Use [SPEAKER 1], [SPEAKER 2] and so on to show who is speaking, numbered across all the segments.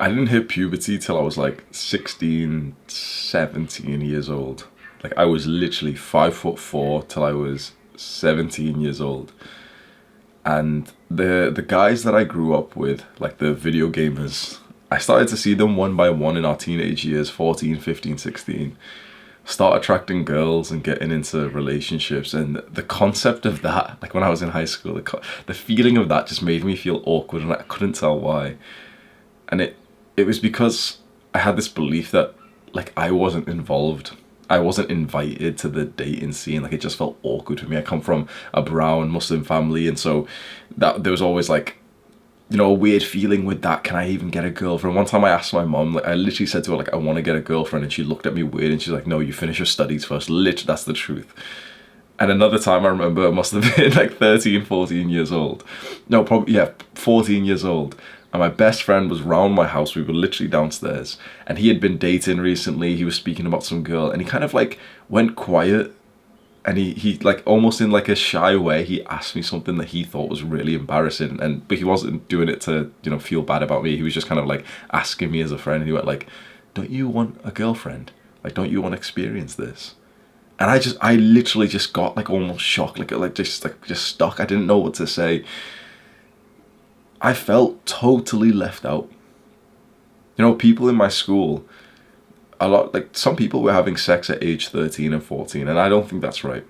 [SPEAKER 1] I didn't hit puberty till I was like 16, 17 years old. Like I was literally 5'4" till I was 17 years old. And the guys that I grew up with, like the video gamers, I started to see them one by one in our teenage years, 14, 15, 16. Start attracting girls and getting into relationships, and the concept of that, like when I was in high school, the feeling of that just made me feel awkward, and I couldn't tell why. And it was because I had this belief that like I wasn't involved, I wasn't invited to the dating scene. Like it just felt awkward for me. I come from a brown Muslim family, and so that there was always like, you know, a weird feeling with that. Can I even get a girlfriend? One time I asked my mom, like I literally said to her, like, I want to get a girlfriend, and she looked at me weird, and she's like, no, you finish your studies first. Literally, that's the truth. And another time I remember, I must have been like 13, 14 years old. No, probably, yeah, 14 years old. And my best friend was round my house. We were literally downstairs, and he had been dating recently. He was speaking about some girl, and he kind of like went quiet, and he like almost in like a shy way, he asked me something that he thought was really embarrassing, and but he wasn't doing it to, you know, feel bad about me. He was just kind of like asking me as a friend, and he went like, don't you want a girlfriend? Like, don't you want to experience this? And I literally just got like almost shocked, like just stuck. I didn't know what to say. I felt totally left out. You know, people in my school, a lot, like some people were having sex at age 13 and 14, and I don't think that's right.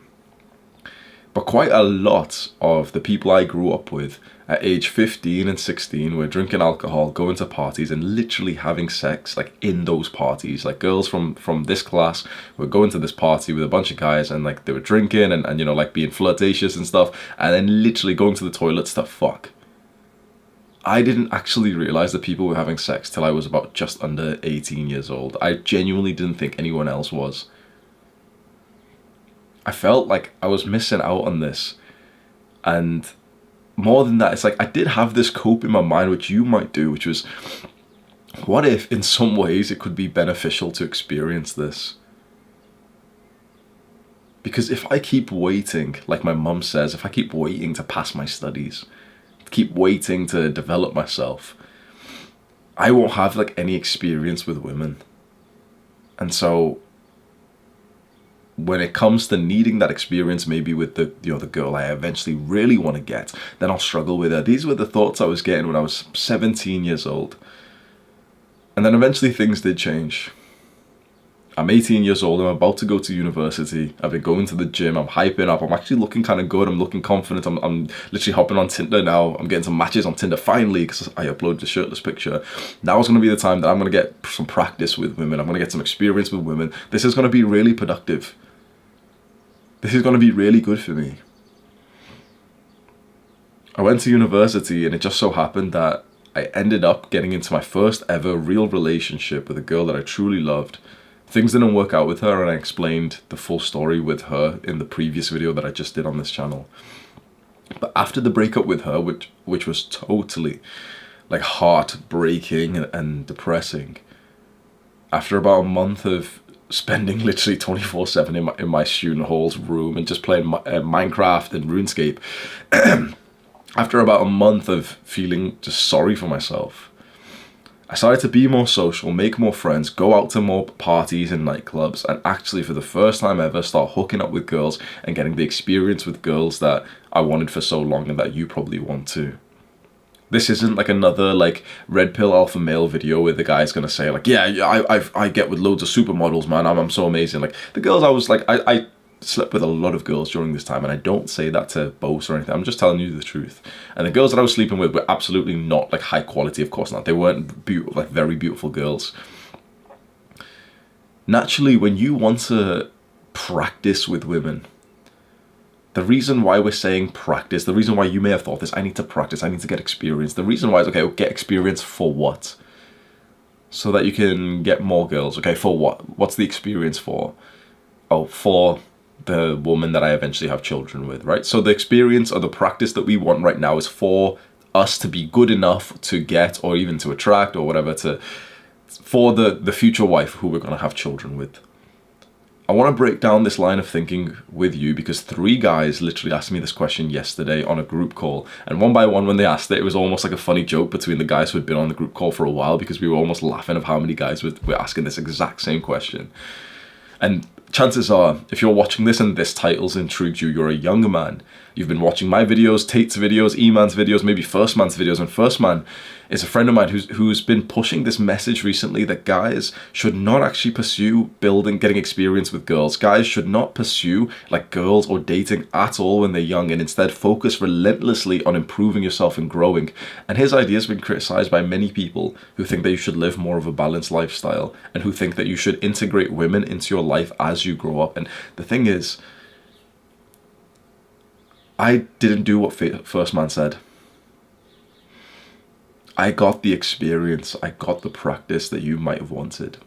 [SPEAKER 1] But quite a lot of the people I grew up with at age 15 and 16 were drinking alcohol, going to parties, and literally having sex like in those parties. Like girls from this class were going to this party with a bunch of guys, and like they were drinking and you know, like being flirtatious and stuff, and then literally going to the toilets to fuck. I didn't actually realize that people were having sex till I was about just under 18 years old. I genuinely didn't think anyone else was. I felt like I was missing out on this. And more than that, it's like I did have this cope in my mind, which you might do, which was, what if in some ways it could be beneficial to experience this? Because if I keep waiting, like my mum says, if I keep waiting to pass my studies, keep waiting to develop myself, I won't have like any experience with women. And so when it comes to needing that experience, maybe with the, you know, the girl I eventually really want to get, then I'll struggle with her. These were the thoughts I was getting when I was 17 years old. And then eventually things did change. I'm 18 years old, I'm about to go to university, I've been going to the gym, I'm hyping up, I'm actually looking kind of good, I'm looking confident, I'm literally hopping on Tinder now, I'm getting some matches on Tinder finally, because I uploaded a shirtless picture. Now is going to be the time that I'm going to get some practice with women, I'm going to get some experience with women. This is going to be really productive. This is going to be really good for me. I went to university, and it just so happened that I ended up getting into my first ever real relationship with a girl that I truly loved. Things didn't work out with her, and I explained the full story with her in the previous video that I just did on this channel. But after the breakup with her, which was totally like heartbreaking and depressing, after about a month of spending literally 24/7 in my student hall's room and just playing Minecraft and RuneScape, after about a month of feeling just sorry for myself, I started to be more social, make more friends, go out to more parties and nightclubs, and actually for the first time ever start hooking up with girls and getting the experience with girls that I wanted for so long and that you probably want too. This isn't like another like red pill alpha male video where the guy's gonna say like, yeah, I get with loads of supermodels, man, I'm so amazing. Like the girls I was like, I slept with a lot of girls during this time, and I don't say that to boast or anything, I'm just telling you the truth. And the girls that I was sleeping with were absolutely not like high quality, of course not. They weren't like very beautiful girls. Naturally, when you want to practice with women, the reason why we're saying practice, the reason why you may have thought this, I need to practice, I need to get experience, the reason why is, okay, get experience for what? So that you can get more girls. Okay, for what? What's the experience for? Oh, for the woman that I eventually have children with, right? So the experience or the practice that we want right now is for us to be good enough to get, or even to attract or whatever, for the future wife who we're going to have children with. I want to break down this line of thinking with you because 3 guys literally asked me this question yesterday on a group call. And one by one, when they asked it, it was almost like a funny joke between the guys who had been on the group call for a while because we were almost laughing of how many guys were asking this exact same question. And chances are, if you're watching this and this title's intrigued you, you're a younger man. You've been watching my videos, Tate's videos, E-Man's videos, maybe First Man's videos. And First Man is a friend of mine who's been pushing this message recently that guys should not actually pursue getting experience with girls. Guys should not pursue like girls or dating at all when they're young, and instead focus relentlessly on improving yourself and growing. And his idea has been criticized by many people who think that you should live more of a balanced lifestyle and who think that you should integrate women into your life as you grow up. And the thing is, I didn't do what First Man said. I got the experience, I got the practice that you might have wanted.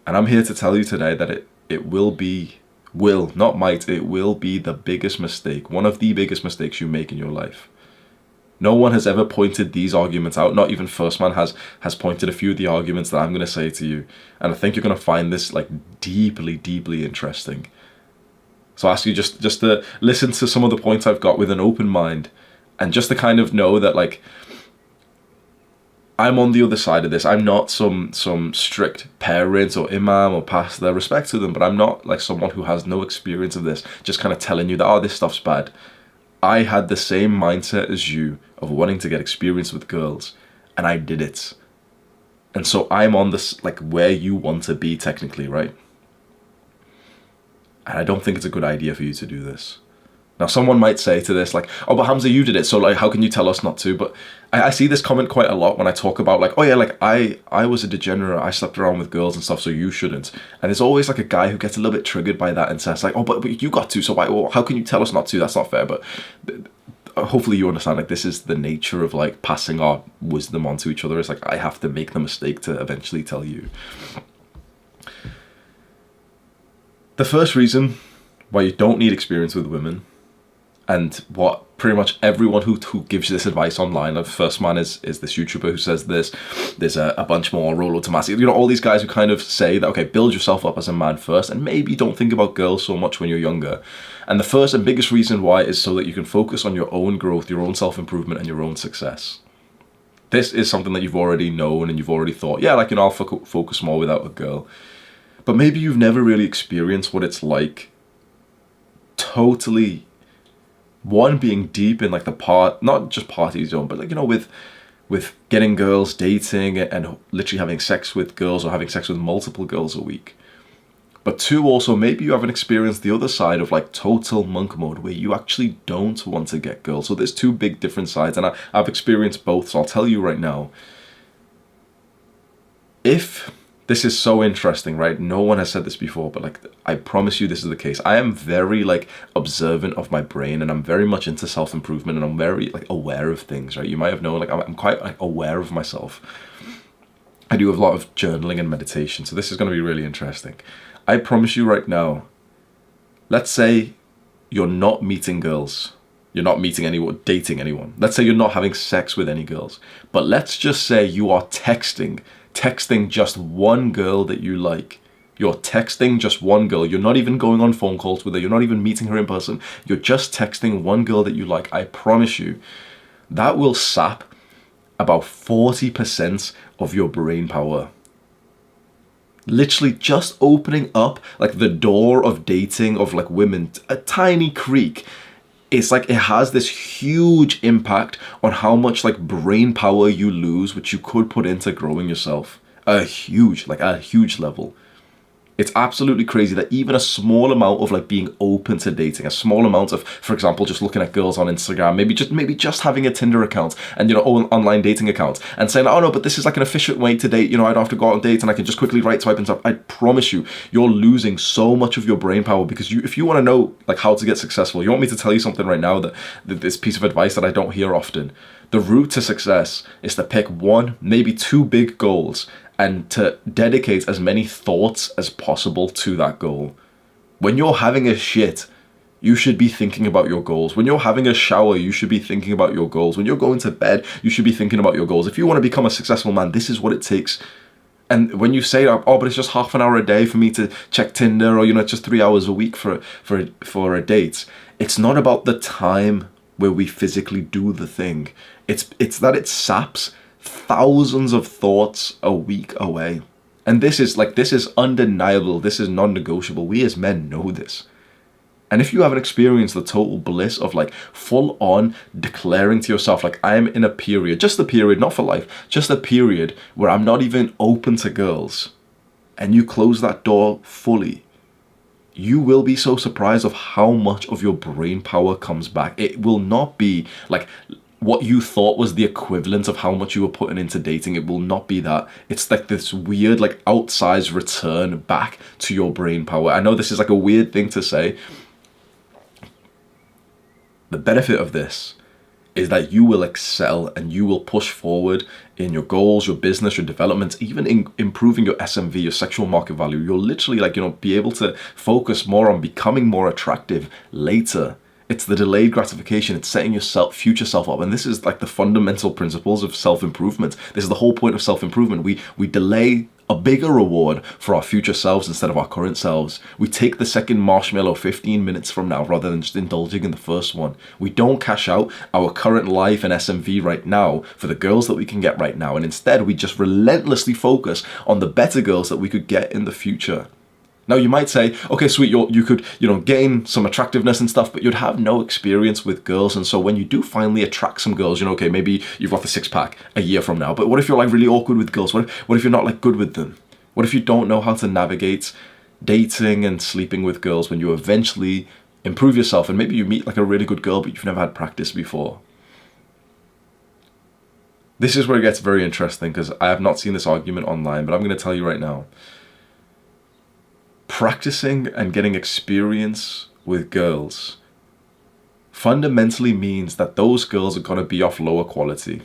[SPEAKER 1] And I'm here to tell you today that it will be the biggest mistake, one of the biggest mistakes you make in your life. No one has ever pointed these arguments out, not even First Man has pointed a few of the arguments that I'm going to say to you. And I think you're going to find this like deeply, deeply interesting. So I ask you just to listen to some of the points I've got with an open mind, and just to kind of know that like I'm on the other side of this. I'm not some strict parent or imam or pastor, respect to them, but I'm not like someone who has no experience of this, just kind of telling you that, oh, this stuff's bad. I had the same mindset as you of wanting to get experience with girls, and I did it. And so I'm on this like where you want to be technically, right? And I don't think it's a good idea for you to do this. Now, someone might say to this, like, oh, but Hamza, you did it, so like, how can you tell us not to? But I see this comment quite a lot when I talk about like, oh yeah, like I was a degenerate, I slept around with girls and stuff, so you shouldn't. And there's always like a guy who gets a little bit triggered by that and says like, oh, but you got to, so why? Well, how can you tell us not to? That's not fair. But hopefully you understand, like, this is the nature of like passing our wisdom on to each other. It's like I have to make the mistake to eventually tell you. The first reason why you don't need experience with women, and what pretty much everyone who gives you this advice online, the First Man is this YouTuber who says this, there's a bunch more, Rolo Tomasi, you know, all these guys who kind of say that, okay, build yourself up as a man first, and maybe don't think about girls so much when you're younger. And the first and biggest reason why is so that you can focus on your own growth, your own self-improvement, and your own success. This is something that you've already known and you've already thought, yeah, like, you know, I'll focus more without a girl. But maybe you've never really experienced what it's like totally, one, being deep in like not just party zone, but like, you know, with getting girls, dating, and literally having sex with girls or having sex with multiple girls a week. But 2, also, maybe you haven't experienced the other side of like total monk mode where you actually don't want to get girls. So there's 2 big different sides, and I've experienced both, so I'll tell you right now. This is so interesting, right? No one has said this before, but like, I promise you this is the case. I am very like observant of my brain, and I'm very much into self-improvement, and I'm very like aware of things, right? You might have known, like, I'm quite like aware of myself. I do a lot of journaling and meditation, so this is going to be really interesting. I promise you right now, let's say you're not meeting girls. You're not meeting anyone, dating anyone. Let's say you're not having sex with any girls. But let's just say you are texting just one girl that you like. You're texting just one girl. You're not even going on phone calls with her. You're not even meeting her in person. You're just texting one girl that you like. I promise you, that will sap about 40% of your brain power. Literally just opening up like the door of dating, of like women, a tiny creak. It's like it has this huge impact on how much like brain power you lose, which you could put into growing yourself. A huge level. It's absolutely crazy that even a small amount of like being open to dating, a small amount of, for example, just looking at girls on Instagram, maybe just having a Tinder account and, you know, online dating account, and saying, oh no, but this is like an efficient way to date, you know, I don't have to go out on dates and I can just quickly swipe and stuff. I promise you, you're losing so much of your brain power, because if you want to know like how to get successful, you want me to tell you something right now, that this piece of advice that I don't hear often. The route to success is to pick 1, maybe 2 big goals, and to dedicate as many thoughts as possible to that goal. When you're having a shit, you should be thinking about your goals. When you're having a shower, you should be thinking about your goals. When you're going to bed, you should be thinking about your goals. If you want to become a successful man, this is what it takes. And when you say, oh, but it's just half an hour a day for me to check Tinder, or it's just 3 hours a week for a date. It's not about the time where we physically do the thing. It's that it saps thousands of thoughts a week away. And this is undeniable. This is non-negotiable. We as men know this. And if you haven't experienced the total bliss of full on declaring to yourself, I'm in a period, just a period, not for life, just a period where I'm not even open to girls, and you close that door fully, you will be so surprised of how much of your brain power comes back. It will not be what you thought was the equivalent of how much you were putting into dating. It will not be that. It's this weird, outsized return back to your brain power. I know this is a weird thing to say. The benefit of this is that you will excel and you will push forward in your goals, your business, your development, even in improving your SMV, your sexual market value. You'll literally be able to focus more on becoming more attractive later. It's the delayed gratification. It's setting your future self up. And this is the fundamental principles of self-improvement. This is the whole point of self-improvement. We delay a bigger reward for our future selves instead of our current selves. We take the second marshmallow 15 minutes from now rather than just indulging in the first one. We don't cash out our current life and SMV right now for the girls that we can get right now. And instead, we just relentlessly focus on the better girls that we could get in the future. Now you might say, okay, sweet, you could, gain some attractiveness and stuff, but you'd have no experience with girls. And so when you do finally attract some girls, okay, maybe you've got the 6-pack a year from now, but what if you're really awkward with girls? What if you're not good with them? What if you don't know how to navigate dating and sleeping with girls when you eventually improve yourself and maybe you meet a really good girl, but you've never had practice before? This is where it gets very interesting, because I have not seen this argument online, but I'm going to tell you right now. Practicing and getting experience with girls fundamentally means that those girls are going to be of lower quality.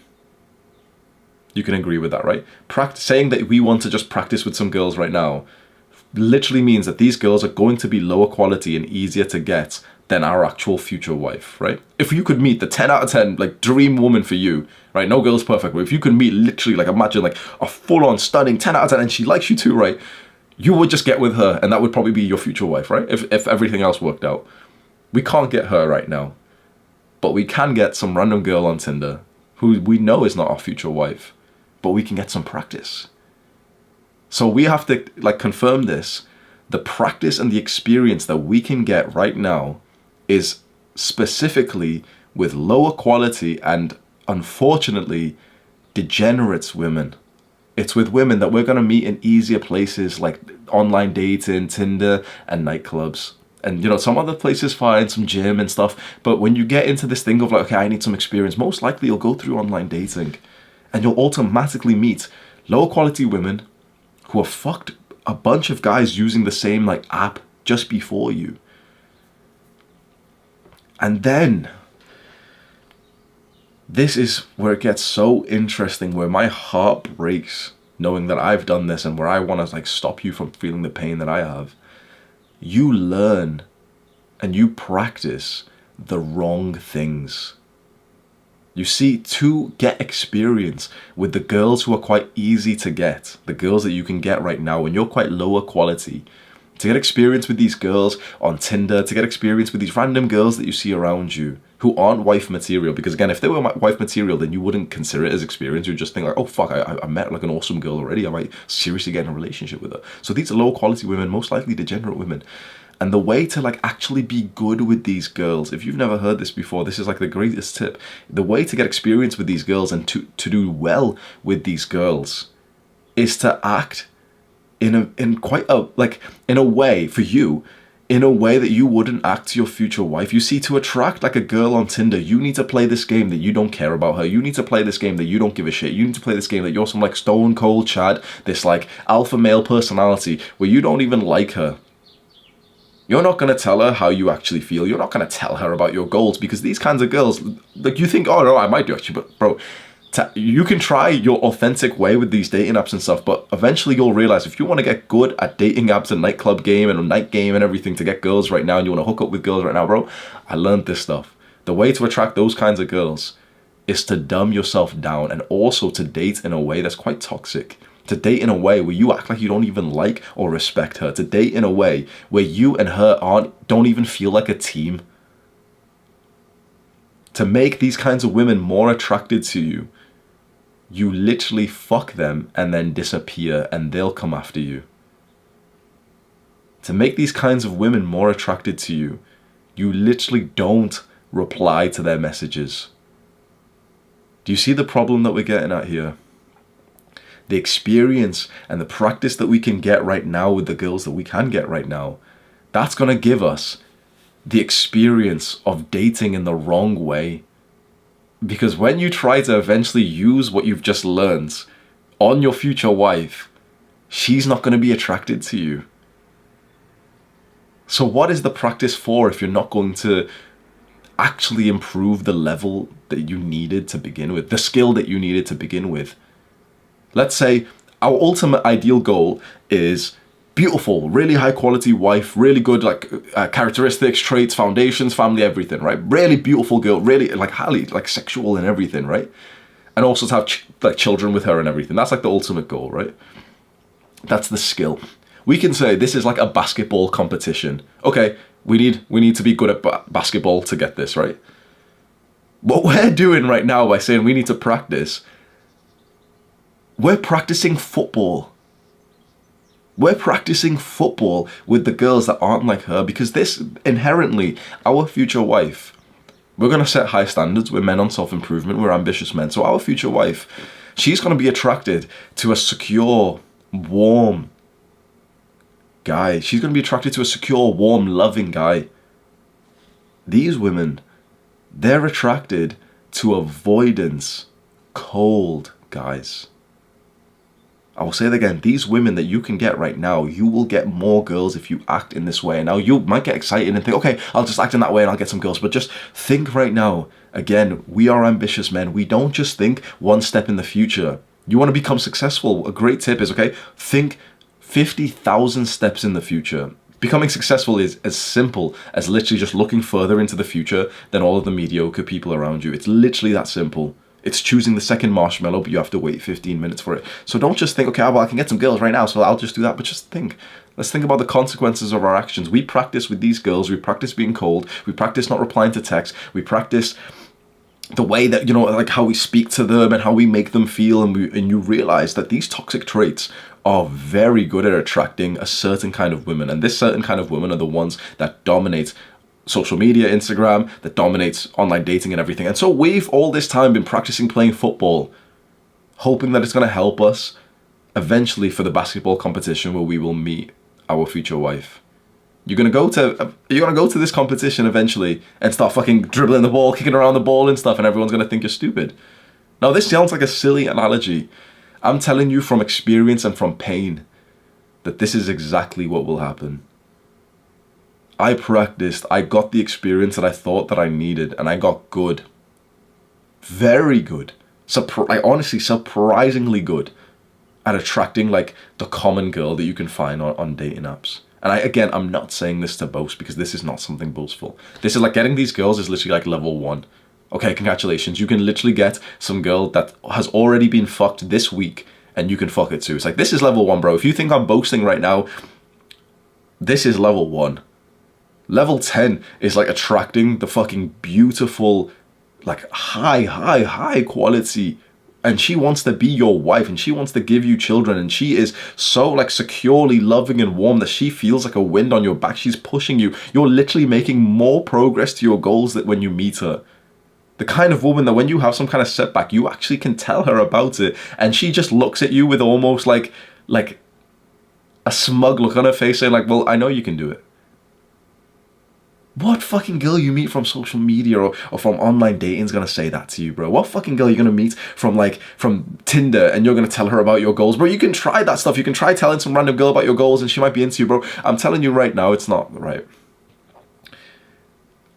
[SPEAKER 1] You can agree with that, right? Saying that we want to just practice with some girls right now literally means that these girls are going to be lower quality and easier to get than our actual future wife, right? If you could meet the 10 out of 10 dream woman for you, right? No girl's perfect, but if you could meet literally imagine a full-on stunning 10 out of 10 and she likes you too, right? You would just get with her, and that would probably be your future wife, right? If everything else worked out. We can't get her right now, but we can get some random girl on Tinder who we know is not our future wife, but we can get some practice. So we have to confirm this. The practice and the experience that we can get right now is specifically with lower quality and, unfortunately, degenerate women. It's with women that we're going to meet in easier places like online dating, Tinder, and nightclubs. And, some other places fine, some gym and stuff. But when you get into this thing of okay, I need some experience, most likely you'll go through online dating. And you'll automatically meet lower quality women who have fucked a bunch of guys using the same app just before you. And then this is where it gets so interesting, where my heart breaks knowing that I've done this and where I want to stop you from feeling the pain that I have. You learn and you practice the wrong things. You see, to get experience with the girls who are quite easy to get, the girls that you can get right now when you're quite lower quality, to get experience with these girls on Tinder, to get experience with these random girls that you see around you who aren't wife material. Because again, if they were wife material, then you wouldn't consider it as experience. You'd just think oh fuck, I met an awesome girl already. I might seriously get in a relationship with her. So these are low quality women, most likely degenerate women. And the way to actually be good with these girls, if you've never heard this before, this is the greatest tip. The way to get experience with these girls and to do well with these girls is to act in a way for you, in a way that you wouldn't act to your future wife. You see, to attract a girl on Tinder, you need to play this game that you don't care about her. You need to play this game that you don't give a shit. You need to play this game that you're some stone cold Chad, this alpha male personality where you don't even like her. You're not going to tell her how you actually feel. You're not going to tell her about your goals, because these kinds of girls, you think, oh no, I might do actually, but bro, you can try your authentic way with these dating apps and stuff, but eventually you'll realize if you want to get good at dating apps and nightclub game and night game and everything to get girls right now, and you want to hook up with girls right now, bro, I learned this stuff. The way to attract those kinds of girls is to dumb yourself down and also to date in a way that's quite toxic. To date in a way where you act like you don't even like or respect her. To date in a way where you and her don't even feel like a team. To make these kinds of women more attracted to you, you literally fuck them and then disappear and they'll come after you. To make these kinds of women more attracted to you, you literally don't reply to their messages. Do you see the problem that we're getting at here? The experience and the practice that we can get right now with the girls that we can get right now, that's going to give us the experience of dating in the wrong way. Because when you try to eventually use what you've just learned on your future wife, she's not going to be attracted to you. So what is the practice for if you're not going to actually improve the level that you needed to begin with, the skill that you needed to begin with? Let's say our ultimate ideal goal is beautiful, really high quality wife, really good characteristics, traits, foundations, family, everything, right? Really beautiful girl, really highly sexual and everything, right? And also to have children with her and everything. That's the ultimate goal, right? That's the skill. We can say this is like a basketball competition. Okay, we need to be good at basketball to get this, right? What we're doing right now by saying we need to practice, we're practicing football. We're practicing football with the girls that aren't like her, because this inherently, our future wife, we're going to set high standards. We're men on self-improvement. We're ambitious men. So our future wife, she's going to be attracted to a secure, warm guy. She's going to be attracted to a secure, warm, loving guy. These women, they're attracted to avoidance, cold guys. I will say it again, these women that you can get right now, you will get more girls if you act in this way. Now, you might get excited and think, okay, I'll just act in that way and I'll get some girls. But just think right now, again, we are ambitious men. We don't just think one step in the future. You want to become successful. A great tip is, okay, think 50,000 steps in the future. Becoming successful is as simple as literally just looking further into the future than all of the mediocre people around you. It's literally that simple. It's choosing the second marshmallow, but you have to wait 15 minutes for it. So don't just think, okay, well, I can get some girls right now, so I'll just do that. But just think. Let's think about the consequences of our actions. We practice with these girls. We practice being cold. We practice not replying to texts. We practice the way that, how we speak to them and how we make them feel. And you realize that these toxic traits are very good at attracting a certain kind of women. And this certain kind of women are the ones that dominate social media, Instagram, that dominates online dating and everything. And so we've all this time been practicing playing football, hoping that it's going to help us eventually for the basketball competition where we will meet our future wife. You're gonna go to this competition eventually and start fucking dribbling the ball, kicking around the ball and stuff, and everyone's gonna think you're stupid. Now, this sounds like a silly analogy. I'm telling you from experience and from pain that this is exactly what will happen. I practiced, I got the experience that I thought that I needed, and I got good. Very good. Honestly, surprisingly good at attracting the common girl that you can find on dating apps. And I'm not saying this to boast, because this is not something boastful. This is getting these girls is literally level 1. Okay, congratulations. You can literally get some girl that has already been fucked this week and you can fuck it too. It's this is level 1, bro. If you think I'm boasting right now, this is level 1. Level 10 is attracting the fucking beautiful, high quality, and she wants to be your wife and she wants to give you children, and she is so securely loving and warm that she feels like a wind on your back. She's pushing you. You're literally making more progress to your goals that when you meet her. The kind of woman that when you have some kind of setback, you actually can tell her about it, and she just looks at you with almost like a smug look on her face saying well, I know you can do it. What fucking girl you meet from social media or from online dating is gonna say that to you, bro? What fucking girl you're gonna meet from Tinder and you're gonna tell her about your goals? Bro, you can try that stuff. You can try telling some random girl about your goals and she might be into you, bro. I'm telling you right now, it's not right.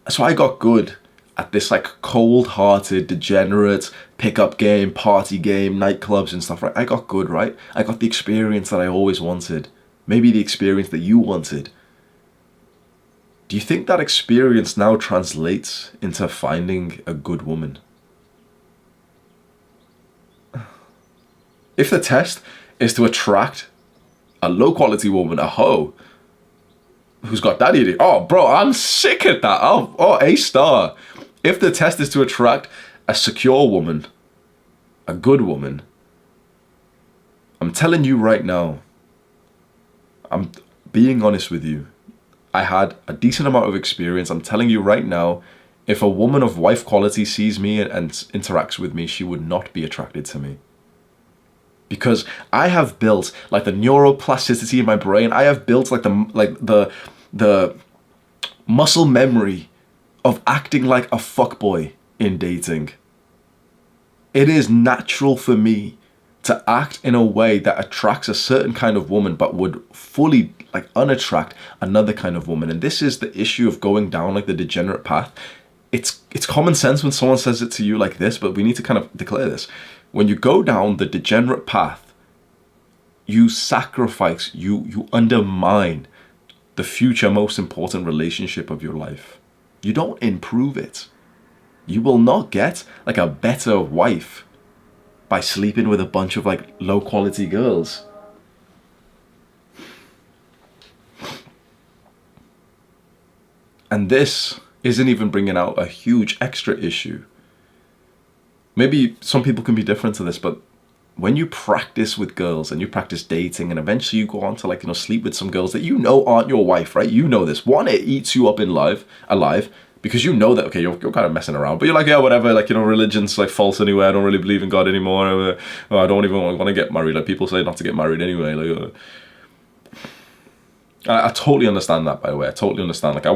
[SPEAKER 1] So I got good at this cold-hearted, degenerate pickup game, party game, nightclubs and stuff, right? I got good, right? I got the experience that I always wanted. Maybe the experience that you wanted. Do you think that experience now translates into finding a good woman? If the test is to attract a low quality woman, a hoe, who's got daddy issues. Oh, bro, I'm sick at that. Oh, A star. If the test is to attract a secure woman, a good woman, I'm telling you right now, I'm being honest with you. I had a decent amount of experience. I'm telling you right now, if a woman of wife quality sees me and interacts with me, she would not be attracted to me. Because I have built like the neuroplasticity in my brain. I have built like the muscle memory of acting like a fuckboy in dating. It is natural for me to act in a way that attracts a certain kind of woman but would fully like unattract another kind of woman. And this is the issue of going down like the degenerate path. It's common sense when someone says it to you like this, but we need to kind of declare this. When you go down the degenerate path, you sacrifice, you undermine the future most important relationship of your life. You don't improve it. You will not get like a better wife by sleeping with a bunch of like low quality girls. And this isn't even bringing out a huge extra issue. Maybe some people can be different to this, but when you practice with girls and you practice dating and eventually you go on to like, sleep with some girls that you know aren't your wife, right? You know this. One, it eats you up alive, because you know that, okay, you're kind of messing around, but you're like, yeah, whatever, like, religion's like false anyway. I don't really believe in God anymore. I don't even want to get married. Like, people say not to get married anyway. Like, I totally understand that, by the way. I totally understand. Like,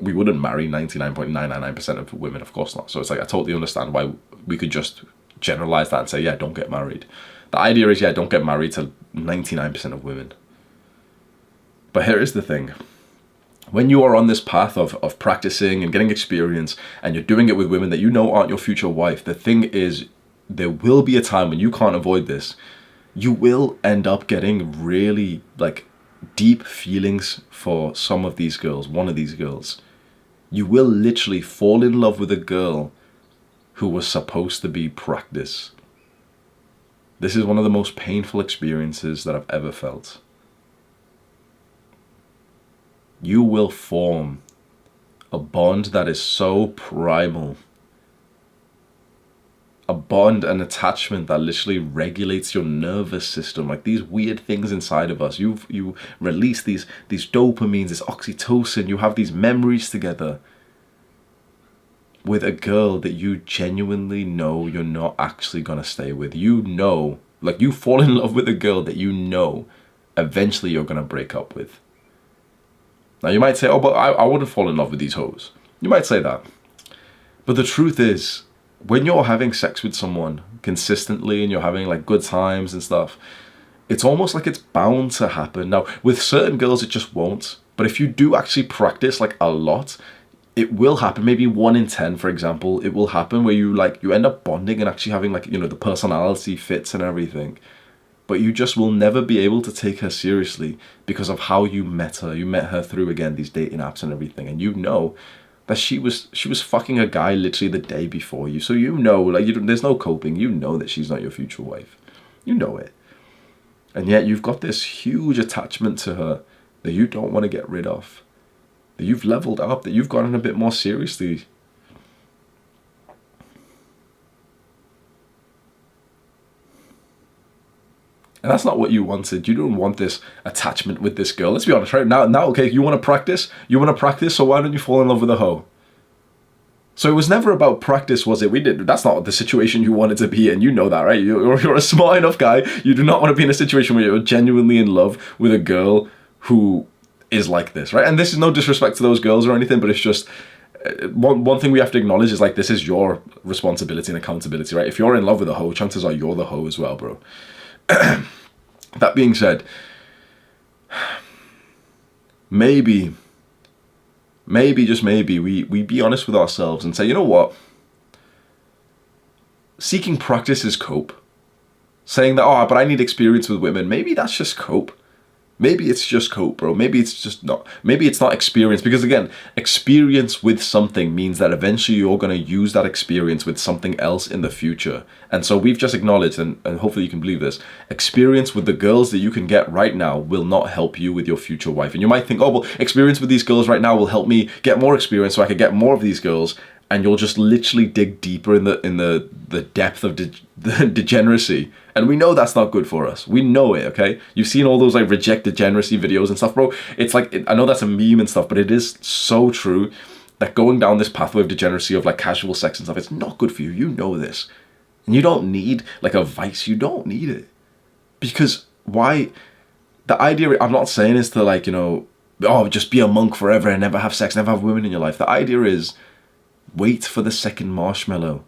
[SPEAKER 1] we wouldn't marry 99.999% of women, of course not. So it's like, I totally understand why we could just generalize that and say, yeah, don't get married. The idea is, yeah, don't get married to 99% of women. But here is the thing. When you are on this path of practicing and getting experience, and you're doing it with women that you know aren't your future wife, the thing is, there will be a time when you can't avoid this. You will end up getting really like deep feelings for some of these girls, one of these girls. You will literally fall in love with a girl who was supposed to be practice. This is one of the most painful experiences that I've ever felt. You will form a bond that is so primal. A bond, an attachment that literally regulates your nervous system, like these weird things inside of us. You release these dopamines, this oxytocin. You have these memories together with a girl that you genuinely know you're not actually gonna stay with. You know, like, you fall in love with a girl that you know eventually you're gonna break up with. Now you might say, oh, but I wouldn't fall in love with these hoes. You might say that. But the truth is, when you're having sex with someone consistently and you're having like good times and stuff, it's almost like it's bound to happen. Now, with certain girls, it just won't. But if you do actually practice like a lot, it will happen. Maybe 1 in 10, for example, it will happen where you end up bonding and actually having like, the personality fits and everything. But you just will never be able to take her seriously because of how you met her. You met her through, again, these dating apps and everything. And you know that she was fucking a guy literally the day before you. So there's no coping. You know that she's not your future wife. You know it. And yet you've got this huge attachment to her that you don't want to get rid of. That you've leveled up, that you've gotten a bit more seriously. And that's not what you wanted. You don't want this attachment with this girl. Let's be honest, right? Now, okay, you want to practice? So why don't you fall in love with a hoe? So it was never about practice, was it? That's not the situation you wanted to be in. You know that, right? You're a smart enough guy. You do not want to be in a situation where you're genuinely in love with a girl who is like this, right? And this is no disrespect to those girls or anything, but it's just, one thing we have to acknowledge is like, this is your responsibility and accountability, right? If you're in love with a hoe, chances are you're the hoe as well, bro. That being said, maybe just maybe we be honest with ourselves and say, you know what, seeking practice is cope. Saying that, oh, but I need experience with women, maybe that's just cope. Maybe it's just cope, bro. Maybe it's not experience. Because again, experience with something means that eventually you're going to use that experience with something else in the future. And so we've just acknowledged, and hopefully you can believe this, experience with the girls that you can get right now will not help you with your future wife. And you might think, oh, well, experience with these girls right now will help me get more experience so I can get more of these girls. And you'll just literally dig deeper in the depth of the degeneracy. And we know that's not good for us. We know it, okay? You've seen all those like reject degeneracy videos and stuff, bro. It's like, I know that's a meme and stuff, but it is so true that going down this pathway of degeneracy of like casual sex and stuff, it's not good for you. You know this. And you don't need like a vice. You don't need it. Because why? The idea, I'm not saying is to like, oh, just be a monk forever and never have sex, never have women in your life. The idea is, wait for the second marshmallow.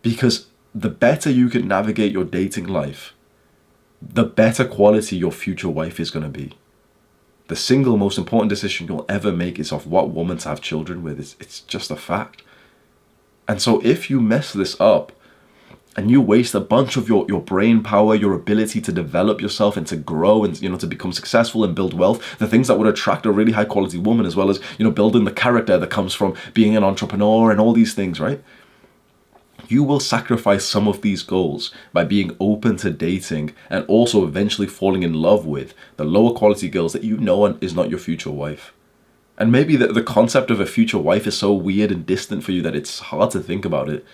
[SPEAKER 1] Because the better you can navigate your dating life, the better quality your future wife is going to be. The single most important decision you'll ever make is of what woman to have children with. It's just a fact. And so if you mess this up and you waste a bunch of your brain power, your ability to develop yourself and to grow and, to become successful and build wealth, the things that would attract a really high quality woman, as well as, building the character that comes from being an entrepreneur and all these things, right? You will sacrifice some of these goals by being open to dating and also eventually falling in love with the lower quality girls that is not your future wife. And maybe the concept of a future wife is so weird and distant for you that it's hard to think about it.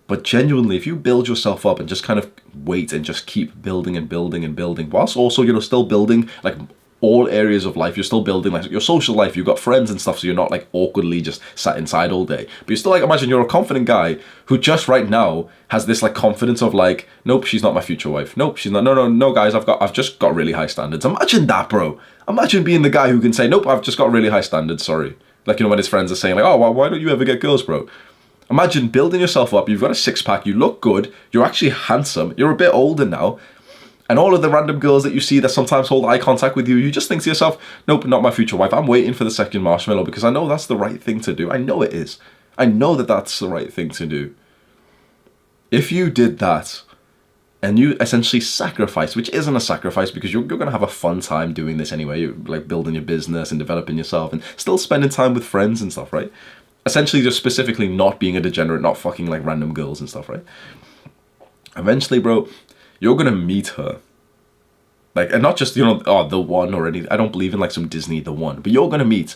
[SPEAKER 1] But genuinely, if you build yourself up and just kind of wait and just keep building and building and building, whilst also, still building like all areas of life, you're still building like your social life, you've got friends and stuff, so you're not like awkwardly just sat inside all day. But you're still like, imagine you're a confident guy who just right now has this like confidence of like, nope, she's not my future wife. Nope, she's not. No, guys, I've just got really high standards. Imagine that, bro. Imagine being the guy who can say, nope, I've just got really high standards. Sorry. Like, when his friends are saying like, oh, well, why don't you ever get girls, bro? Imagine building yourself up, you've got a six-pack, you look good, you're actually handsome, you're a bit older now, and all of the random girls that you see that sometimes hold eye contact with you, you just think to yourself, nope, not my future wife. I'm waiting for the second marshmallow because I know that's the right thing to do. I know it is. I know that that's the right thing to do. If you did that, and you essentially sacrifice, which isn't a sacrifice because you're going to have a fun time doing this anyway, you're like building your business and developing yourself and still spending time with friends and stuff, right? Essentially just specifically not being a degenerate, not fucking like random girls and stuff, right? Eventually, bro, you're gonna meet her. Like, and not just, the one or anything. I don't believe in like some Disney the one. But you're gonna meet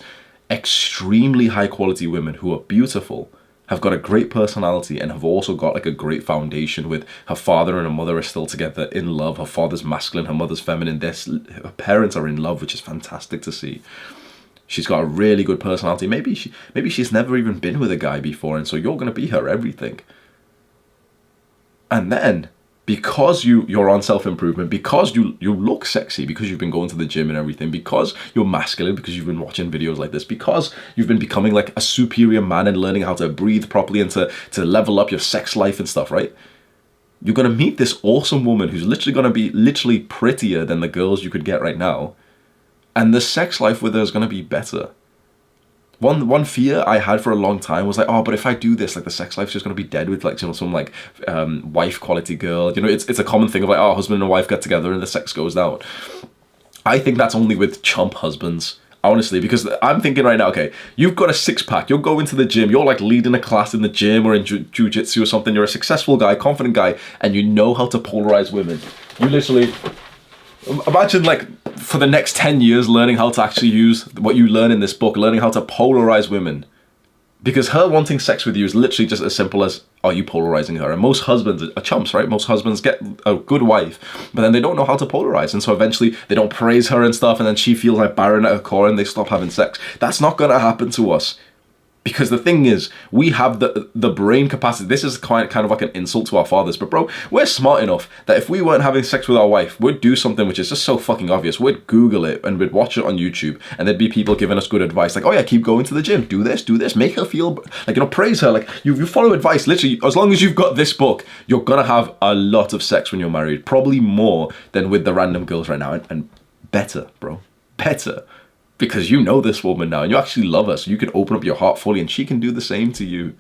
[SPEAKER 1] extremely high quality women who are beautiful, have got a great personality, and have also got like a great foundation with her father and her mother are still together in love. Her father's masculine, her mother's feminine. Her parents are in love, which is fantastic to see. She's got a really good personality. Maybe she's never even been with a guy before, and so you're going to be her everything. And then, because you're on self-improvement, because you look sexy, because you've been going to the gym and everything, because you're masculine, because you've been watching videos like this, because you've been becoming like a superior man and learning how to breathe properly and to level up your sex life and stuff, right? You're going to meet this awesome woman who's literally going to be literally prettier than the girls you could get right now. And the sex life with her is going to be better. One fear I had for a long time was like, oh, but if I do this, like the sex life's just going to be dead with like, some like wife quality girl. It's a common thing of like, oh, husband and wife get together and the sex goes down. I think that's only with chump husbands, honestly, because I'm thinking right now, okay, you've got a six-pack, you're going to the gym, you're like leading a class in the gym or in jiu-jitsu or something, you're a successful guy, confident guy, and you know how to polarize women. You literally... Imagine like for the next 10 years learning how to actually use what you learn in this book, learning how to polarize women. Because her wanting sex with you is literally just as simple as, are you polarizing her? And most husbands are chumps, right? Most husbands get a good wife, but then they don't know how to polarize. And so eventually they don't praise her and stuff, and then she feels like barren at her core and they stop having sex. That's not going to happen to us. Because the thing is, we have the brain capacity. This is kind of like an insult to our fathers. But bro, we're smart enough that if we weren't having sex with our wife, we'd do something which is just so fucking obvious. We'd Google it and we'd watch it on YouTube. And there'd be people giving us good advice. Like, oh yeah, keep going to the gym. Do this. Make her feel, like, praise her. Like, you follow advice. Literally, as long as you've got this book, you're going to have a lot of sex when you're married. Probably more than with the random girls right now. And better, bro. Better. Because you know this woman now and you actually love her, so you can open up your heart fully and she can do the same to you.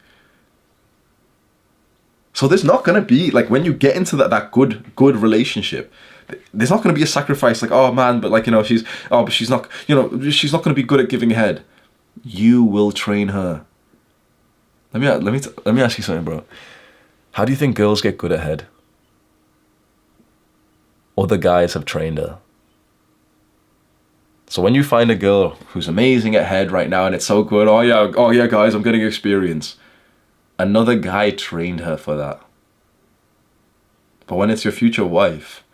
[SPEAKER 1] So there's not going to be, like, when you get into that good relationship, there's not going to be a sacrifice like, oh man, but like, but she's not, she's not going to be good at giving head. You will train her. Let me ask you something, bro. How do you think girls get good at head? Other guys have trained her. So when you find a girl who's amazing at head right now and it's so good, oh yeah guys, I'm getting experience. Another guy trained her for that. But when it's your future wife,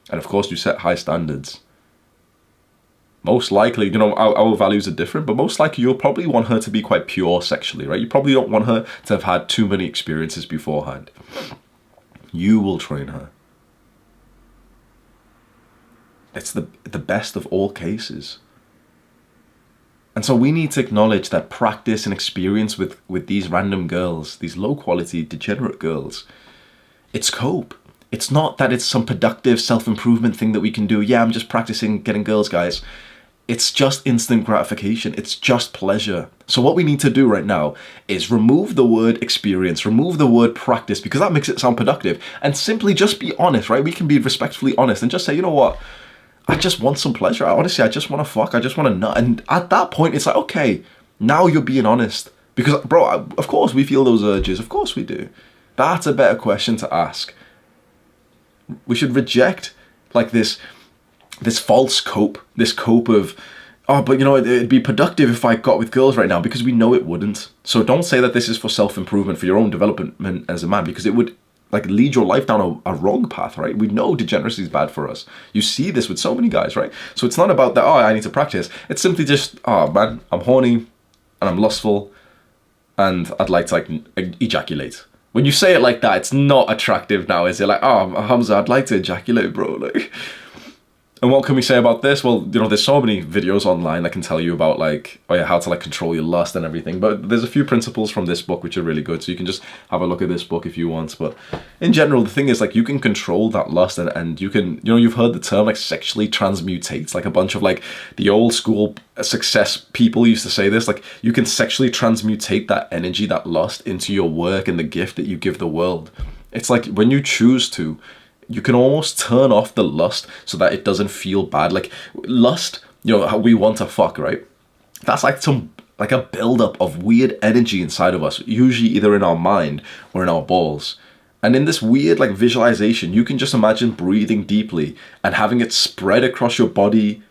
[SPEAKER 1] and of course you set high standards, most likely, our values are different, but most likely you'll probably want her to be quite pure sexually, right? You probably don't want her to have had too many experiences beforehand. You will train her. It's the best of all cases. And so we need to acknowledge that practice and experience with these random girls, these low quality, degenerate girls, it's cope. It's not that it's some productive self-improvement thing that we can do. Yeah, I'm just practicing getting girls, guys. It's just instant gratification. It's just pleasure. So what we need to do right now is remove the word experience, remove the word practice, because that makes it sound productive, and simply just be honest, right? We can be respectfully honest and just say, you know what? I just want some pleasure. Honestly, I just want to fuck. I just want to nut. And at that point, it's like, okay, now you're being honest. Because, bro, of course we feel those urges. Of course we do. That's a better question to ask. We should reject like this false cope, this cope of, oh, but it'd be productive if I got with girls right now, because we know it wouldn't. So don't say that this is for self-improvement, for your own development as a man, because it would like lead your life down a wrong path, right? We know degeneracy is bad for us. You see this with so many guys, right? So it's not about that, oh, I need to practice. It's simply just, oh man, I'm horny and I'm lustful and I'd like to like ejaculate. When you say it like that, it's not attractive now, is it? Like, oh, Hamza, I'd like to ejaculate, bro. Like, and what can we say about this? Well, there's so many videos online that can tell you about like, oh yeah, how to like control your lust and everything. But there's a few principles from this book which are really good. So you can just have a look at this book if you want. But in general, the thing is like, you can control that lust and you can, you've heard the term like sexually transmutate. Like a bunch of like the old school success people used to say this, like you can sexually transmutate that energy, that lust into your work and the gift that you give the world. It's like when you choose to, you can almost turn off the lust so that it doesn't feel bad. Like lust, how we want to fuck, right? That's like a buildup of weird energy inside of us, usually either in our mind or in our balls. And in this weird like visualization, you can just imagine breathing deeply and having it spread across your body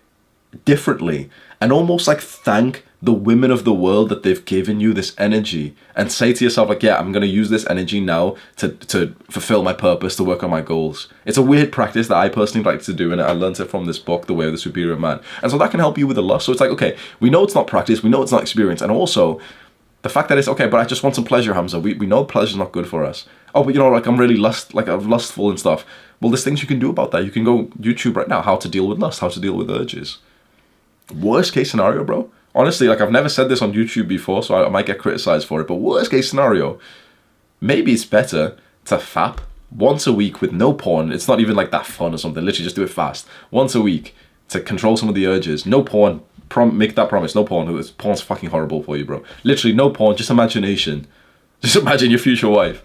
[SPEAKER 1] differently, and almost like thank the women of the world that they've given you this energy, and say to yourself like, yeah, I'm going to use this energy now to fulfill my purpose, to work on my goals. It's a weird practice that I personally like to do, and I learned it from this book, The Way of the Superior Man. And so that can help you with the lust. So it's like, okay, we know it's not practice, we know it's not experience, and also the fact that it's okay, but I just want some pleasure, Hamza. We know pleasure's not good for us. Oh, but like I'm really I'm lustful and stuff. Well, there's things you can do about that. You can go YouTube right now, how to deal with lust, how to deal with urges. Worst case scenario, bro. Honestly, like I've never said this on YouTube before, so I might get criticized for it, but worst case scenario, maybe it's better to fap once a week with no porn. It's not even like that fun or something. Literally just do it fast. Once a week to control some of the urges. No porn. Make that promise. No porn. Porn's fucking horrible for you, bro. Literally no porn, just imagination. Just imagine your future wife.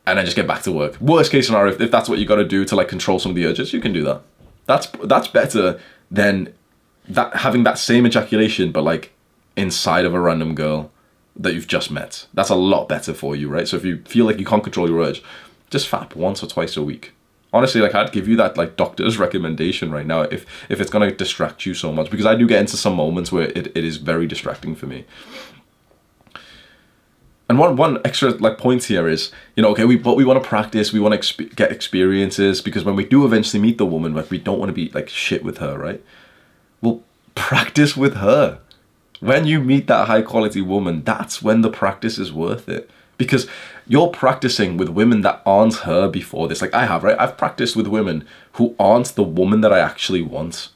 [SPEAKER 1] And then just get back to work. Worst case scenario, if that's what you got to do to like control some of the urges, you can do that. That's better than that having that same ejaculation but like inside of a random girl that you've just met. That's a lot better for you, right? So if you feel like you can't control your urge, just fap once or twice a week. Honestly, like I'd give you that like doctor's recommendation right now if it's going to distract you so much, because I do get into some moments where it is very distracting for me. And one extra like point here is, okay, we want to practice, we want to get experiences, because when we do eventually meet the woman, like we don't want to be like shit with her, right? Well, practice with her. When you meet that high quality woman, that's when the practice is worth it. Because you're practicing with women that aren't her before this. Like I have, right? I've practiced with women who aren't the woman that I actually want.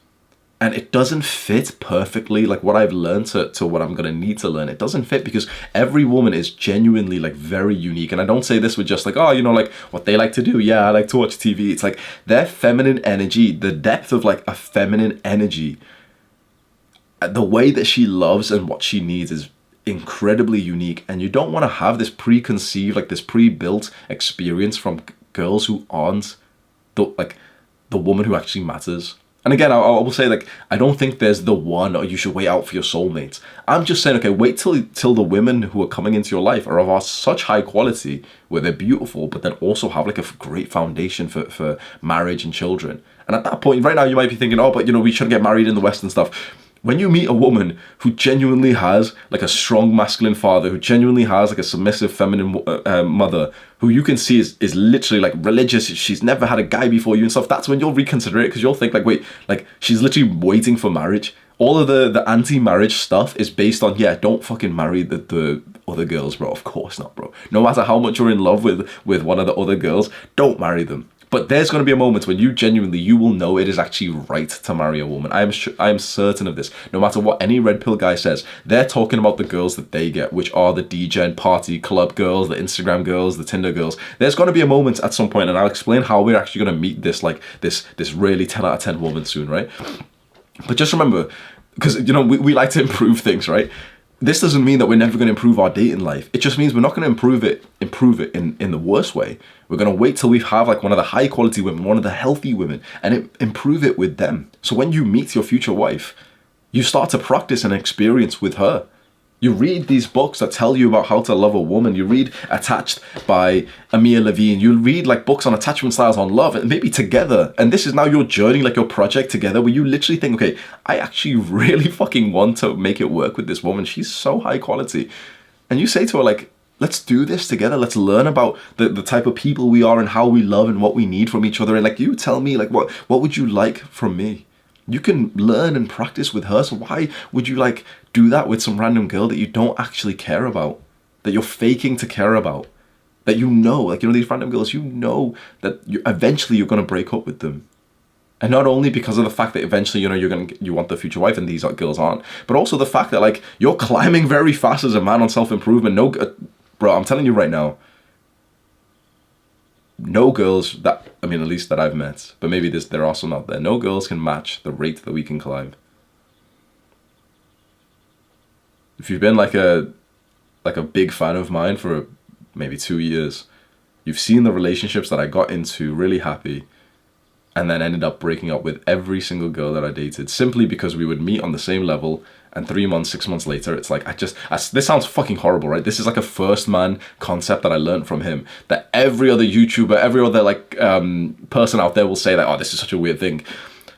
[SPEAKER 1] And it doesn't fit perfectly, like what I've learned to what I'm going to need to learn. It doesn't fit because every woman is genuinely like very unique. And I don't say this with just like, oh, like what they like to do. Yeah, I like to watch TV. It's like their feminine energy, the depth of like a feminine energy, the way that she loves and what she needs is incredibly unique. And you don't want to have this preconceived, like this pre-built experience from girls who aren't the woman who actually matters. And again, I will say, like, I don't think there's the one, or you should wait out for your soulmates. I'm just saying, okay, wait till the women who are coming into your life are of such high quality, where they're beautiful, but then also have like a great foundation for marriage and children. And at that point, right now, you might be thinking, oh, but you know, we should get married in the West and stuff. When you meet a woman who genuinely has like a strong masculine father, who genuinely has like a submissive feminine mother, who you can see is literally like religious, she's never had a guy before you and stuff, that's when you'll reconsider it, because you'll think like, wait, like she's literally waiting for marriage. All of the anti-marriage stuff is based on, yeah, don't fucking marry the other girls, bro. Of course not, bro. No matter how much you're in love with one of the other girls, don't marry them. But there's going to be a moment when you will know it is actually right to marry a woman. I am certain of this. No matter what any red pill guy says, they're talking about the girls that they get, which are the degen party club girls, the Instagram girls, the Tinder girls. There's going to be a moment at some point, and I'll explain how we're actually going to meet this, like this really 10 out of 10 woman soon, right? But just remember, because you know we like to improve things, right? This doesn't mean that we're never going to improve our dating life. It just means we're not going to improve it in the worst way. We're going to wait till we have like one of the high quality women, one of the healthy women, and improve it with them. So when you meet your future wife, you start to practice and experience with her. You read these books that tell you about how to love a woman. You read Attached by Amir Levine. You read like books on attachment styles, on love, and maybe together. And this is now your journey, like your project together, where you literally think, okay, I actually really fucking want to make it work with this woman. She's so high quality. And you say to her, like, let's do this together. Let's learn about the type of people we are and how we love and what we need from each other. And like, you tell me, like, what would you like from me? You can learn and practice with her, so why would you like do that with some random girl that you don't actually care about, that you're faking to care about, that you know, like, you know, these random girls, you know that eventually you're going to break up with them. And not only because of the fact that eventually, you know, you want the future wife and these girls aren't, but also the fact that like you're climbing very fast as a man on self-improvement. No, bro, I'm telling you right now, no girls that, I mean, at least that I've met, but maybe there are some out there, no girls can match the rate that we can climb. If you've been like a big fan of mine for maybe 2 years, you've seen the relationships that I got into really happy and then ended up breaking up with every single girl that I dated, simply because we would meet on the same level, and 3 months, 6 months later, it's like, this sounds fucking horrible, right? This is like a first man concept that I learned from him, that every other YouTuber, every other like person out there will say that, oh, this is such a weird thing.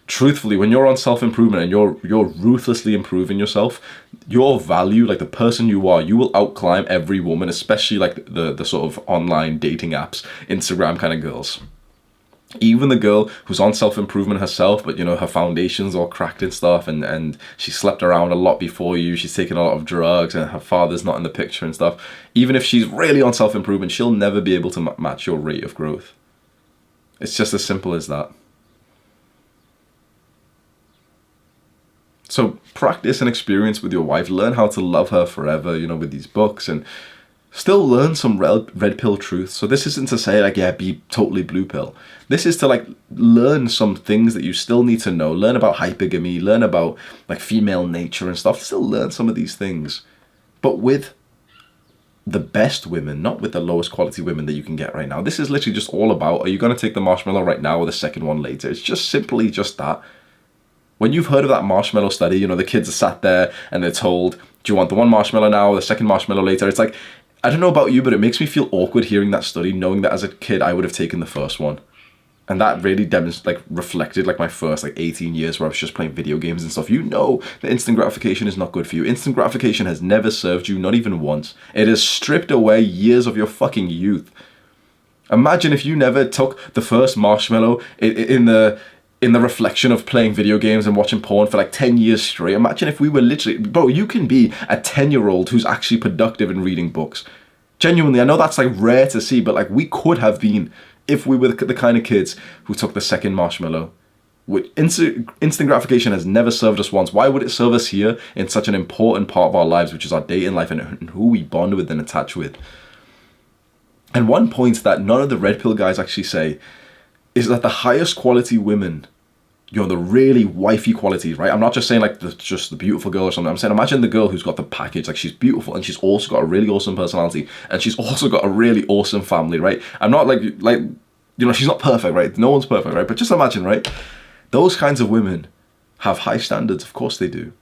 [SPEAKER 1] Truthfully, when you're on self-improvement and you're ruthlessly improving yourself, your value, like the person you are, you will outclimb every woman, especially like the sort of online dating apps, Instagram kind of girls. Even the girl who's on self-improvement herself, but you know, her foundation's all cracked and stuff, and she slept around a lot before you, she's taken a lot of drugs, and her father's not in the picture and stuff. Even if she's really on self-improvement, she'll never be able to match your rate of growth. It's just as simple as that. So practice and experience with your wife. Learn how to love her forever, you know, with these books, and still learn some red pill truths. So this isn't to say like, yeah, be totally blue pill. This is to like learn some things that you still need to know. Learn about hypergamy, learn about like female nature and stuff. Still learn some of these things, but with the best women, not with the lowest quality women that you can get right now. This is literally just all about, are you going to take the marshmallow right now or the second one later? It's just simply just that. When you've heard of that marshmallow study, you know, the kids are sat there and they're told, do you want the one marshmallow now or the second marshmallow later? It's like, I don't know about you, but it makes me feel awkward hearing that study, knowing that as a kid, I would have taken the first one. And that really reflected like my first like 18 years where I was just playing video games and stuff. You know that instant gratification is not good for you. Instant gratification has never served you, not even once. It has stripped away years of your fucking youth. Imagine if you never took the first marshmallow in the reflection of playing video games and watching porn for like 10 years straight. Imagine if we were literally, bro, you can be a 10-year-old who's actually productive in reading books. Genuinely, I know that's like rare to see, but like we could have been if we were the kind of kids who took the second marshmallow. Instant gratification has never served us once. Why would it serve us here in such an important part of our lives, which is our dating life and who we bond with and attach with? And one point that none of the red pill guys actually say is that the highest quality women, you know, the really wifey qualities, right? I'm not just saying like just the beautiful girl or something. I'm saying imagine the girl who's got the package, like she's beautiful and she's also got a really awesome personality and she's also got a really awesome family, right? I'm not like You know, she's not perfect, right? No one's perfect, right? But just imagine, right? Those kinds of women have high standards. Of course they do.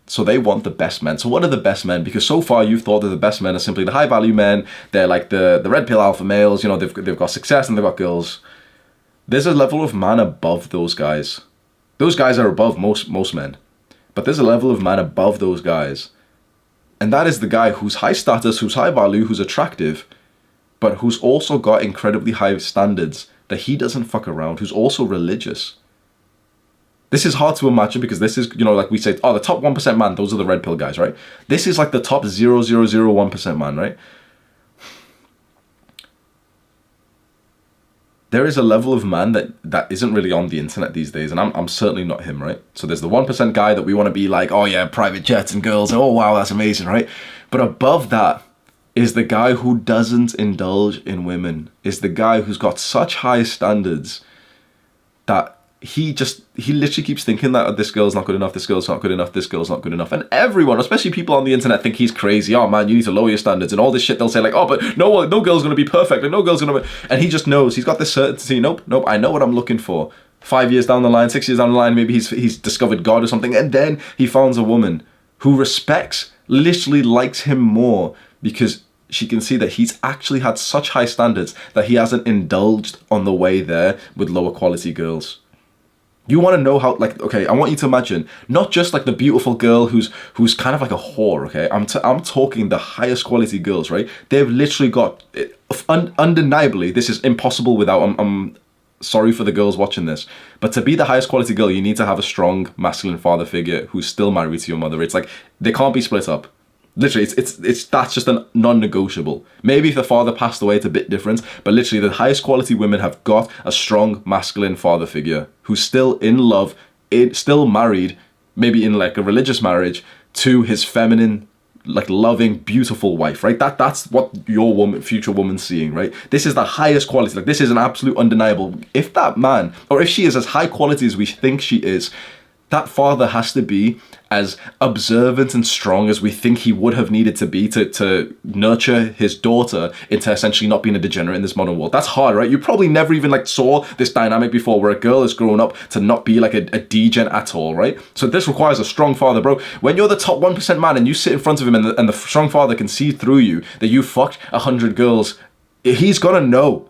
[SPEAKER 1] So they want the best men. So what are the best men? Because so far you've thought that the best men are simply the high value men. They're like the red pill alpha males. You know, they've got success and they've got girls. There's a level of man above those guys. Those guys are above most men. But there's a level of man above those guys. And that is the guy who's high status, who's high value, who's attractive, but who's also got incredibly high standards that he doesn't fuck around, who's also religious. This is hard to imagine because this is, you know, like we say, oh, the top 1% man, those are the red pill guys, right? This is like the top 0.001% man, right? There is a level of man that isn't really on the internet these days, and I'm certainly not him, right? So there's the 1% guy that we want to be like, oh yeah, private jets and girls, oh wow, that's amazing, right? But above that is the guy who doesn't indulge in women, is the guy who's got such high standards that he literally keeps thinking that this girl's not good enough, this girl's not good enough, this girl's not good enough. And everyone, especially people on the internet, think he's crazy. Oh man, you need to lower your standards and all this shit. They'll say like, oh, but no girl's gonna be perfect and no girl's gonna be... And he just knows, he's got this certainty. Nope, I know what I'm looking for. 5 years down the line, 6 years down the line, maybe he's discovered God or something. And then he finds a woman who respects, literally likes him more because she can see that he's actually had such high standards that he hasn't indulged on the way there with lower quality girls. You want to know how, like, okay, I want you to imagine not just like the beautiful girl who's kind of like a whore, okay? I'm talking the highest quality girls, right? They've literally got, undeniably, this is impossible without, I'm sorry for the girls watching this, but to be the highest quality girl, you need to have a strong masculine father figure who's still married to your mother. It's like, they can't be split up. Literally, it's that's just a non-negotiable. Maybe if the father passed away, it's a bit different, but literally the highest quality women have got a strong masculine father figure who's still in love, still married, maybe in like a religious marriage, to his feminine, like loving, beautiful wife, right? That's what your future woman's seeing, right? This is the highest quality. Like, this is an absolute undeniable. If that man, or if she is as high quality as we think she is, that father has to be as observant and strong as we think he would have needed to be to nurture his daughter into essentially not being a degenerate in this modern world. That's hard, right? You probably never even like saw this dynamic before where a girl has grown up to not be like a degen at all, right? So this requires a strong father, bro. When you're the top 1% man and you sit in front of him and the strong father can see through you that you fucked 100 girls, he's gonna know.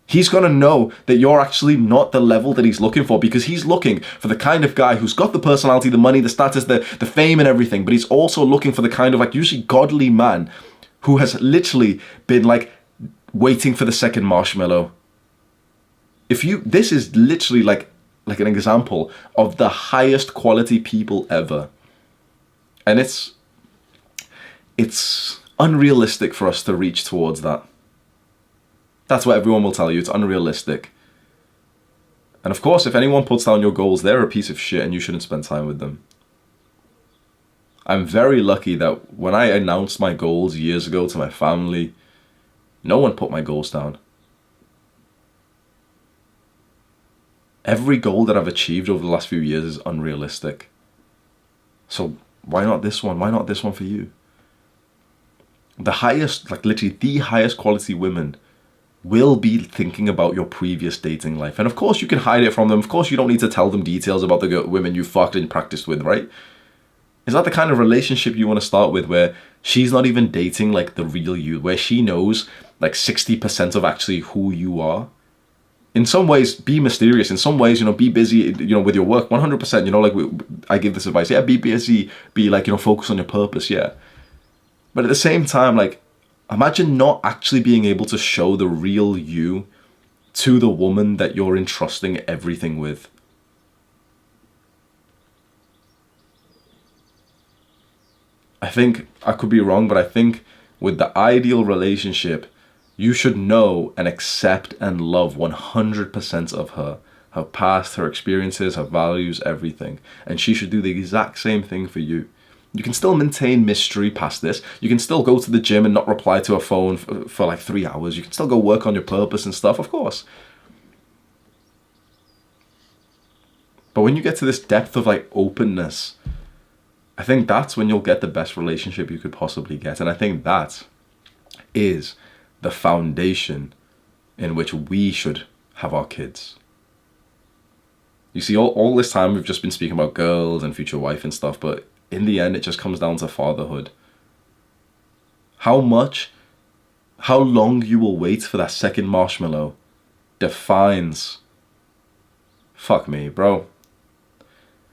[SPEAKER 1] He's going to know that you're actually not the level that he's looking for, because he's looking for the kind of guy who's got the personality, the money, the status, the fame and everything, but he's also looking for the kind of like usually godly man who has literally been like waiting for the second marshmallow. This is literally like an example of the highest quality people ever. And it's unrealistic for us to reach towards that. That's what everyone will tell you. It's unrealistic. And of course, if anyone puts down your goals, they're a piece of shit and you shouldn't spend time with them. I'm very lucky that when I announced my goals years ago to my family, no one put my goals down. Every goal that I've achieved over the last few years is unrealistic. So why not this one? Why not this one for you? The highest, like literally the highest quality women will be thinking about your previous dating life. And of course you can hide it from them. Of course you don't need to tell them details about the women you fucked and practiced with, right? Is that the kind of relationship you want to start with, where she's not even dating like the real you, where she knows like 60% of actually who you are? In some ways, be mysterious. In some ways, you know, be busy, you know, with your work, 100%, you know, like I give this advice. Yeah, be busy, be like, you know, focus on your purpose, yeah. But at the same time, like, imagine not actually being able to show the real you to the woman that you're entrusting everything with. I think, I could be wrong, but I think with the ideal relationship, you should know and accept and love 100% of her. Her past, her experiences, her values, everything. And she should do the exact same thing for you. You can still maintain mystery past this. You can still go to the gym and not reply to a phone for like 3 hours. You can still go work on your purpose and stuff, of course. But when you get to this depth of like openness, I think that's when you'll get the best relationship you could possibly get. And I think that is the foundation in which we should have our kids. You see, all this time we've just been speaking about girls and future wife and stuff, but in the end, it just comes down to fatherhood. How long you will wait for that second marshmallow defines... Fuck me, bro.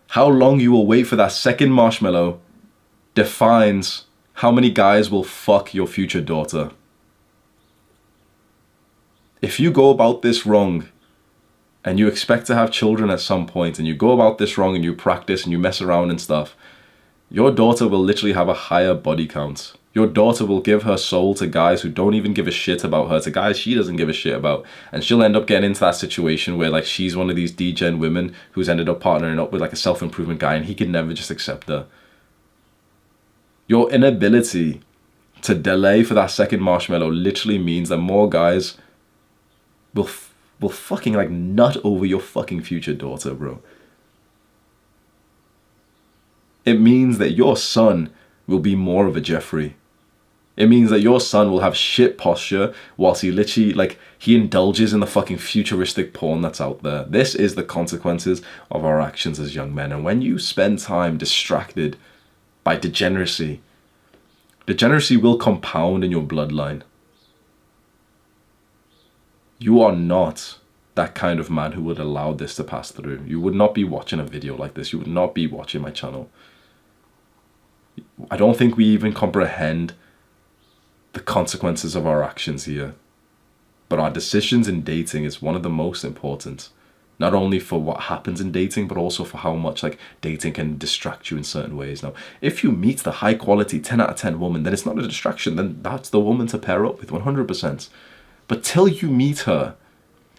[SPEAKER 1] How long you will wait for that second marshmallow defines how many guys will fuck your future daughter. If you go about this wrong, and you expect to have children at some point, and you go about this wrong and you practice and you mess around and stuff, your daughter will literally have a higher body count. Your daughter will give her soul to guys who don't even give a shit about her, to guys she doesn't give a shit about. And she'll end up getting into that situation where like she's one of these degen women who's ended up partnering up with like a self-improvement guy and he can never just accept her. Your inability to delay for that second marshmallow literally means that more guys will fucking like nut over your fucking future daughter, bro. It means that your son will be more of a Jeffrey. It means that your son will have shit posture whilst he literally, like, he indulges in the fucking futuristic porn that's out there. This is the consequences of our actions as young men. And when you spend time distracted by degeneracy, degeneracy will compound in your bloodline. You are not that kind of man who would allow this to pass through. You would not be watching a video like this. You would not be watching my channel. I don't think we even comprehend the consequences of our actions here. But our decisions in dating is one of the most important. Not only for what happens in dating, but also for how much like dating can distract you in certain ways. Now, if you meet the high quality 10 out of 10 woman, then it's not a distraction. Then that's the woman to pair up with 100%. But till you meet her,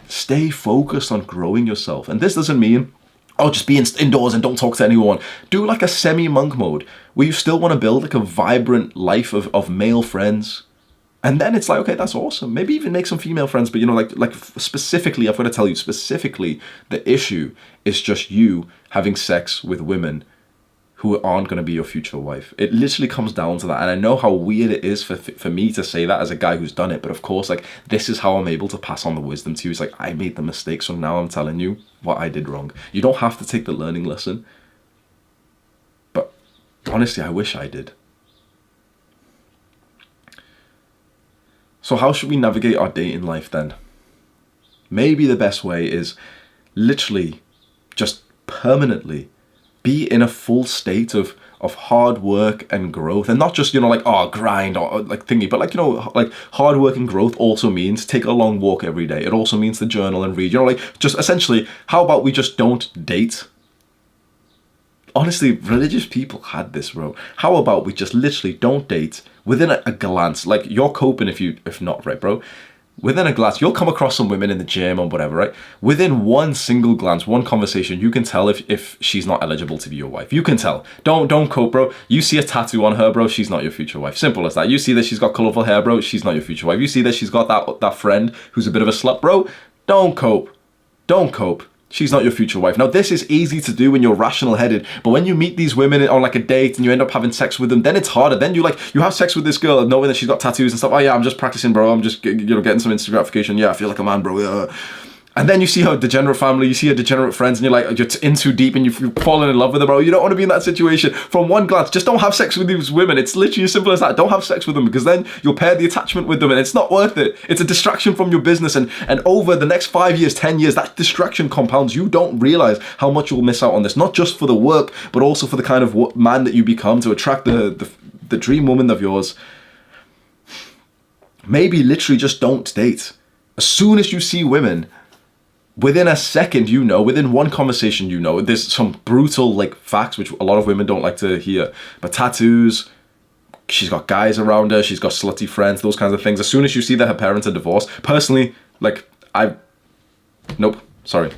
[SPEAKER 1] stay focused on growing yourself. And this doesn't mean, oh, just be indoors and don't talk to anyone. Do like a semi-monk mode where you still want to build like a vibrant life of male friends. And then it's like, okay, that's awesome. Maybe even make some female friends. But, you know, like specifically, I've got to tell you, specifically, the issue is just you having sex with women who aren't going to be your future wife. It literally comes down to that. And I know how weird it is for me to say that as a guy who's done it. But of course, like, this is how I'm able to pass on the wisdom to you. It's like, I made the mistake, so now I'm telling you what I did wrong. You don't have to take the learning lesson. But honestly, I wish I did. So how should we navigate our dating life then? Maybe the best way is literally just permanently be in a full state of hard work and growth. And not just, you know, like, oh, grind or like thingy, but like, you know, like hard work and growth also means take a long walk every day. It also means to journal and read, you know, like just essentially, how about we just don't date? Honestly, religious people had this, bro. How about we just literally don't date within a glance? Like, you're coping if not, right, bro? Within a glance, you'll come across some women in the gym or whatever, right? Within one single glance, one conversation, you can tell if she's not eligible to be your wife. You can tell. Don't cope, bro. You see a tattoo on her, bro, she's not your future wife. Simple as that. You see that she's got colourful hair, bro, she's not your future wife. You see that she's got that friend who's a bit of a slut, bro, don't cope. Don't cope. She's not your future wife. Now, this is easy to do when you're rational headed, but when you meet these women on like a date and you end up having sex with them, then it's harder. Then you have sex with this girl knowing that she's got tattoos and stuff. Oh yeah, I'm just practicing, bro. I'm just, you know, getting some instant gratification. Yeah, I feel like a man, bro. Yeah. And then you see her degenerate family, you see her degenerate friends, and you're like, you're in too deep and you're falling in love with her, bro. You don't want to be in that situation. From one glance, just don't have sex with these women. It's literally as simple as that. Don't have sex with them, because then you'll pair the attachment with them and it's not worth it. It's a distraction from your business. And over the next 5 years, 10 years, that distraction compounds. You don't realize how much you'll miss out on this, not just for the work, but also for the kind of man that you become to attract the dream woman of yours. Maybe literally just don't date. As soon as you see women, within a second, you know, within one conversation, you know, there's some brutal like facts, which a lot of women don't like to hear. But tattoos, she's got guys around her, she's got slutty friends, those kinds of things. As soon as you see that her parents are divorced, personally, like, nope, sorry.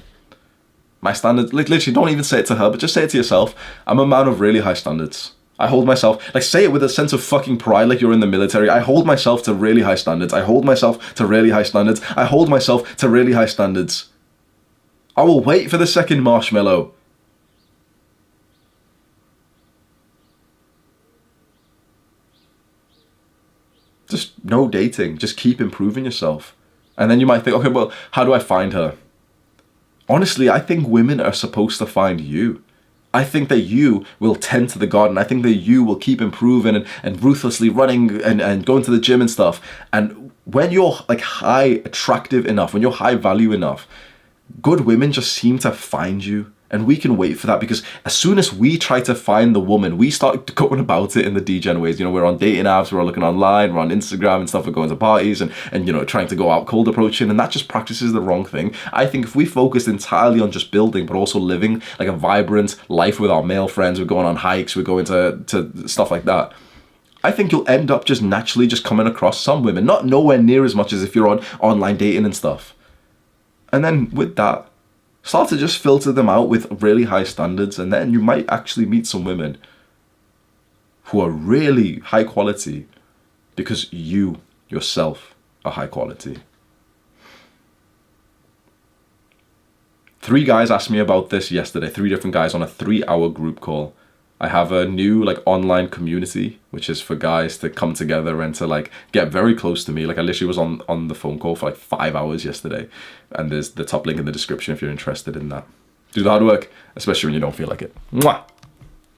[SPEAKER 1] My standards, like, literally don't even say it to her, but just say it to yourself. I'm a man of really high standards. I hold myself, like, say it with a sense of fucking pride, like you're in the military. I hold myself to really high standards. I hold myself to really high standards. I hold myself to really high standards. I will wait for the second marshmallow. Just no dating. Just keep improving yourself. And then you might think, okay, well, how do I find her? Honestly, I think women are supposed to find you. I think that you will tend to the garden. I think that you will keep improving and ruthlessly running and going to the gym and stuff. And when you're like high attractive enough, when you're high value enough, good women just seem to find you. And we can wait for that, because as soon as we try to find the woman, we start going about it in the degen ways. You know, we're on dating apps, we're looking online, we're on Instagram and stuff, we're going to parties and you know, trying to go out cold approaching, and that just practices the wrong thing. I think if we focused entirely on just building, but also living like a vibrant life with our male friends, we're going on hikes, we're going to stuff like that, I think you'll end up just naturally just coming across some women, not nowhere near as much as if you're on online dating and stuff. And then with that, start to just filter them out with really high standards, and then you might actually meet some women who are really high quality because you yourself are high quality. 3 guys asked me about this yesterday, 3 different guys on a 3-hour group call. I have a new like online community, which is for guys to come together and to like get very close to me. Like I literally was on the phone call for like 5 hours yesterday, and there's the top link in the description if you're interested in that. Do the hard work, especially when you don't feel like it. Mwah!